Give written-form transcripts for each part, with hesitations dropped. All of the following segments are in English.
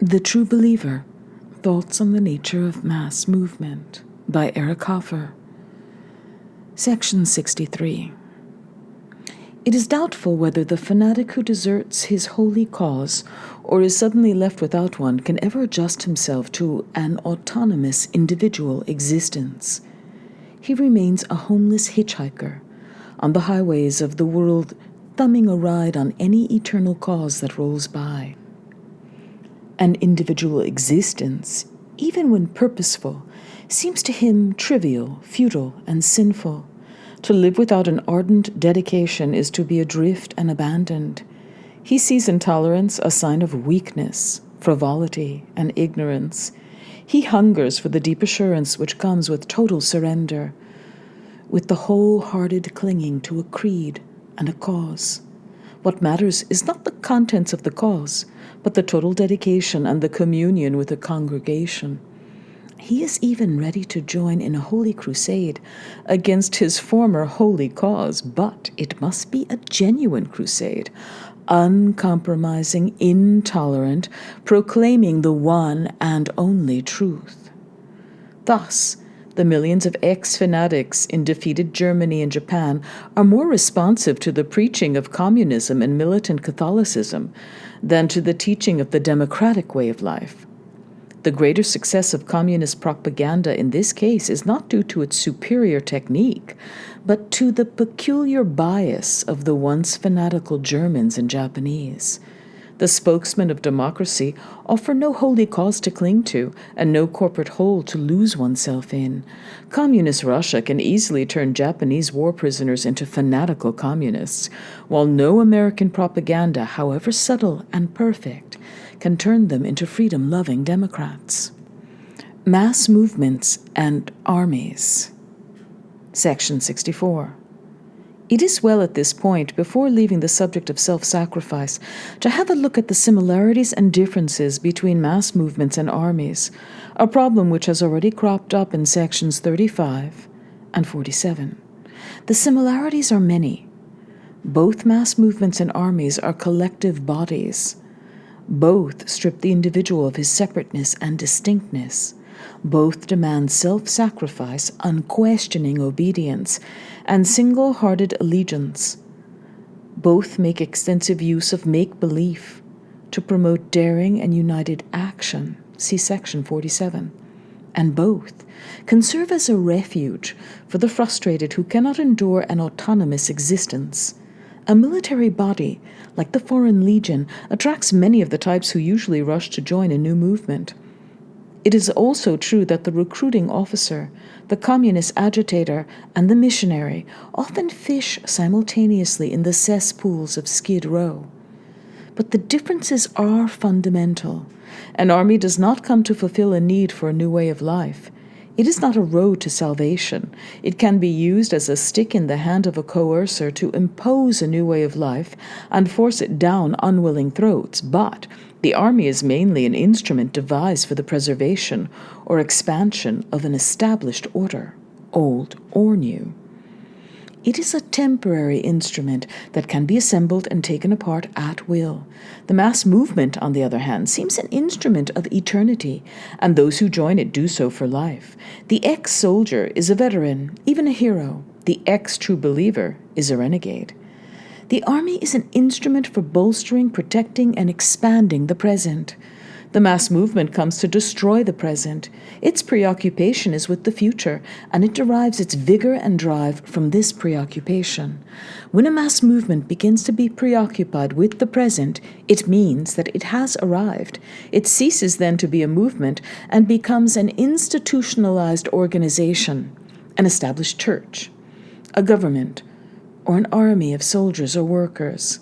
The True Believer, Thoughts on the Nature of Mass Movement by Eric Hoffer. Section 63. It is doubtful whether the fanatic who deserts his holy cause or is suddenly left without one can ever adjust himself to an autonomous individual existence. He remains a homeless hitchhiker on the highways of the world, thumbing a ride on any eternal cause that rolls by. An individual existence, even when purposeful, seems to him trivial, futile, and sinful. To live without an ardent dedication is to be adrift and abandoned. He sees intolerance a sign of weakness, frivolity, and ignorance. He hungers for the deep assurance which comes with total surrender, with the wholehearted clinging to a creed and a cause. What matters is not the contents of the cause, but the total dedication and the communion with the congregation. He is even ready to join in a holy crusade against his former holy cause, but it must be a genuine crusade, uncompromising, intolerant, proclaiming the one and only truth. Thus, the millions of ex-fanatics in defeated Germany and Japan are more responsive to the preaching of communism and militant Catholicism than to the teaching of the democratic way of life. The greater success of communist propaganda in this case is not due to its superior technique, but to the peculiar bias of the once fanatical Germans and Japanese. The spokesmen of democracy offer no holy cause to cling to and no corporate hole to lose oneself in. Communist Russia can easily turn Japanese war prisoners into fanatical communists, while no American propaganda, however subtle and perfect, can turn them into freedom-loving Democrats. Mass movements and armies. Section 64. It is well at this point, before leaving the subject of self-sacrifice, to have a look at the similarities and differences between mass movements and armies, a problem which has already cropped up in sections 35 and 47. The similarities are many. Both mass movements and armies are collective bodies. Both strip the individual of his separateness and distinctness. Both demand self-sacrifice, unquestioning obedience, and single-hearted allegiance. Both make extensive use of make-believe to promote daring and united action. See section 47. And both can serve as a refuge for the frustrated who cannot endure an autonomous existence. A military body, like the Foreign Legion, attracts many of the types who usually rush to join a new movement. It is also true that the recruiting officer, the communist agitator, and the missionary often fish simultaneously in the cesspools of Skid Row. But the differences are fundamental. An army does not come to fulfill a need for a new way of life. It is not a road to salvation. It can be used as a stick in the hand of a coercer to impose a new way of life and force it down unwilling throats, but the army is mainly an instrument devised for the preservation or expansion of an established order, old or new. It is a temporary instrument that can be assembled and taken apart at will. The mass movement, on the other hand, seems an instrument of eternity, and those who join it do so for life. The ex-soldier is a veteran, even a hero. The ex-true believer is a renegade. The army is an instrument for bolstering, protecting, and expanding the present. The mass movement comes to destroy the present. Its preoccupation is with the future, and it derives its vigor and drive from this preoccupation. When a mass movement begins to be preoccupied with the present, it means that it has arrived. It ceases then to be a movement and becomes an institutionalized organization, an established church, a government, or an army of soldiers or workers.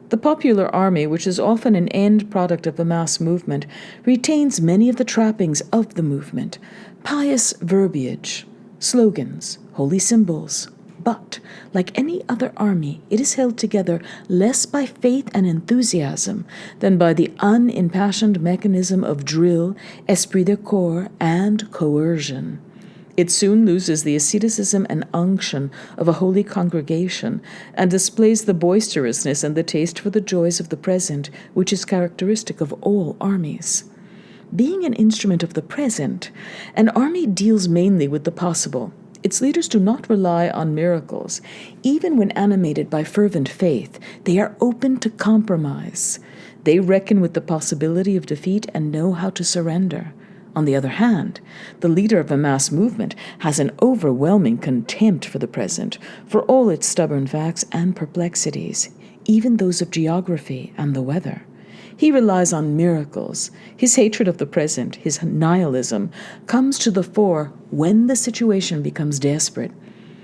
The popular army, which is often an end product of a mass movement, retains many of the trappings of the movement: pious verbiage, slogans, holy symbols. But, like any other army, it is held together less by faith and enthusiasm than by the unimpassioned mechanism of drill, esprit de corps, and coercion. It soon loses the asceticism and unction of a holy congregation and displays the boisterousness and the taste for the joys of the present which is characteristic of all armies. Being an instrument of the present, an army deals mainly with the possible. Its leaders do not rely on miracles. Even when animated by fervent faith, they are open to compromise. They reckon with the possibility of defeat and know how to surrender. On the other hand, the leader of a mass movement has an overwhelming contempt for the present, for all its stubborn facts and perplexities, even those of geography and the weather. He relies on miracles. His hatred of the present, his nihilism, comes to the fore when the situation becomes desperate.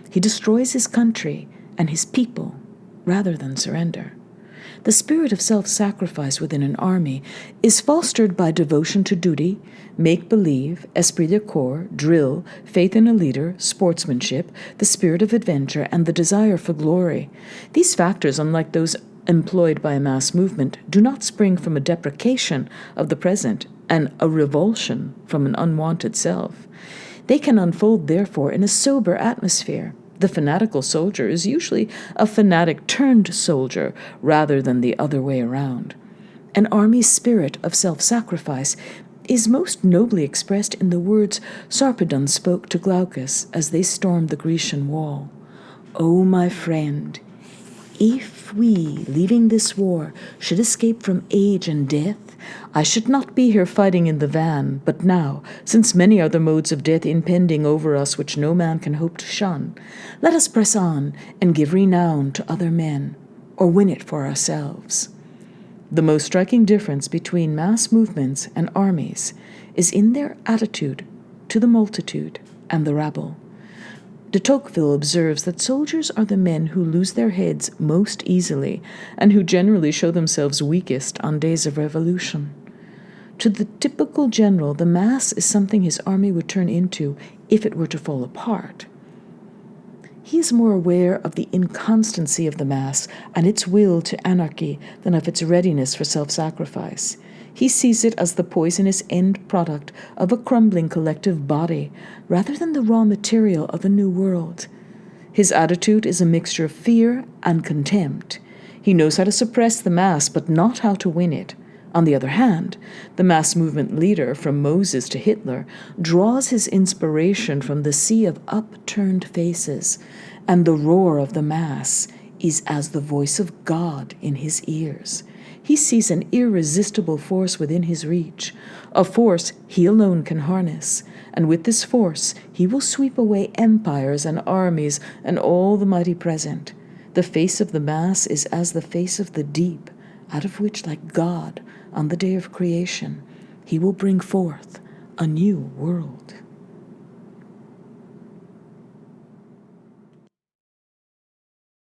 He destroys his country and his people rather than surrender. The spirit of self-sacrifice within an army is fostered by devotion to duty, make-believe, esprit de corps, drill, faith in a leader, sportsmanship, the spirit of adventure, and the desire for glory. These factors, unlike those employed by a mass movement, do not spring from a deprecation of the present and a revulsion from an unwanted self. They can unfold, therefore, in a sober atmosphere. The fanatical soldier is usually a fanatic turned soldier rather than the other way around. An army's spirit of self-sacrifice is most nobly expressed in the words Sarpedon spoke to Glaucus as they stormed the Grecian wall. "O my friend, if we, leaving this war, should escape from age and death, I should not be here fighting in the van, but now, since many are the modes of death impending over us which no man can hope to shun, let us press on and give renown to other men, or win it for ourselves." The most striking difference between mass movements and armies is in their attitude to the multitude and the rabble. De Tocqueville observes that soldiers are the men who lose their heads most easily and who generally show themselves weakest on days of revolution. To the typical general, the mass is something his army would turn into if it were to fall apart. He is more aware of the inconstancy of the mass and its will to anarchy than of its readiness for self-sacrifice. He sees it as the poisonous end product of a crumbling collective body, rather than the raw material of a new world. His attitude is a mixture of fear and contempt. He knows how to suppress the mass, but not how to win it. On the other hand, the mass movement leader, from Moses to Hitler, draws his inspiration from the sea of upturned faces, and the roar of the mass is as the voice of God in his ears. He sees an irresistible force within his reach, a force he alone can harness, and with this force he will sweep away empires and armies and all the mighty present. The face of the mass is as the face of the deep, out of which, like God, on the day of creation, he will bring forth a new world.